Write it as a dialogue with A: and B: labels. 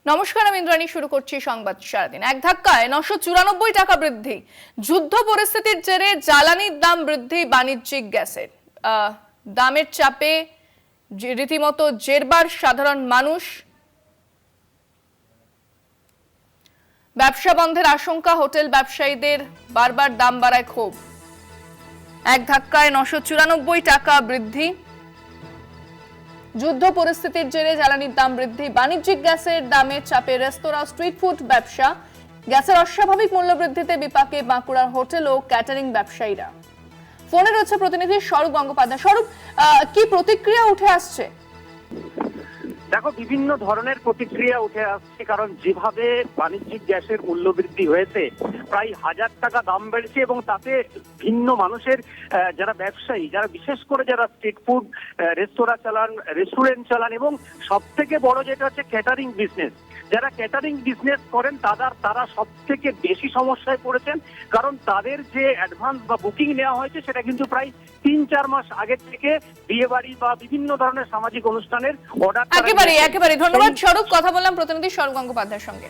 A: নমস্কার, আমি ইন্দ্রাণী। শুরু করছি সংবাদ সারাদিন। এক ধাক্কায় 994 টাকা বৃদ্ধি। যুদ্ধ পরিস্থিতির জেরে জ্বালানির দাম বৃদ্ধি, বাণিজ্যিক গ্যাসের দামের চাপে রীতিমতো জেরবার সাধারণ মানুষ। ব্যবসা বন্ধের আশঙ্কা, হোটেল ব্যবসায়ীদের বারবার দাম বাড়ায় ক্ষোভ। এক ধাক্কায় 994 টাকা বৃদ্ধি। যুদ্ধ পরিস্থিতির জেরে জ্বালানির দাম বৃদ্ধি, বাণিজ্যিক গ্যাসের দামের চাপে রেস্তোরাঁ, স্ট্রিট ফুড ব্যবসা। গ্যাসের অস্বাভাবিক মূল্য বৃদ্ধিতে বিপাকে বাঁকুড়ার হোটেল ও ক্যাটারিং ব্যবসায়ীরা। ফোনে রয়েছে প্রতিনিধি স্বরূপ গঙ্গোপাধ্যায়। স্বরূপ, কি প্রতিক্রিয়া উঠে আসছে?
B: দেখো, বিভিন্ন ধরনের প্রতিক্রিয়া উঠে আসছে, কারণ যেভাবে বাণিজ্যিক গ্যাসের মূল্য বৃদ্ধি হয়েছে, প্রায় 1000 টাকা দাম বেড়েছে, এবং তাতে ভিন্ন মানুষের যারা ব্যবসায়ী, যারা বিশেষ করে যারা স্ট্রিট ফুড রেস্তোরাঁ চালান, রেস্টুরেন্ট চালান, এবং সব থেকে বড় যেটা হচ্ছে ক্যাটারিং বিজনেস, যারা ক্যাটারিং বিজনেস করেন তারা সব থেকে বেশি সমস্যায় পড়েছেন। কারণ তাদের যে অ্যাডভান্স বা বুকিং নেওয়া হয়েছে সেটা কিন্তু প্রায় 3-4 মাস আগের থেকে বিয়ে বাড়ি বা বিভিন্ন ধরনের সামাজিক অনুষ্ঠানের অর্ডার।
A: একেবারে ধন্যবাদ স্বরূপ। কথা বললাম প্রতিনিধি স্বরূপ গঙ্গোপাধ্যায়ের সঙ্গে।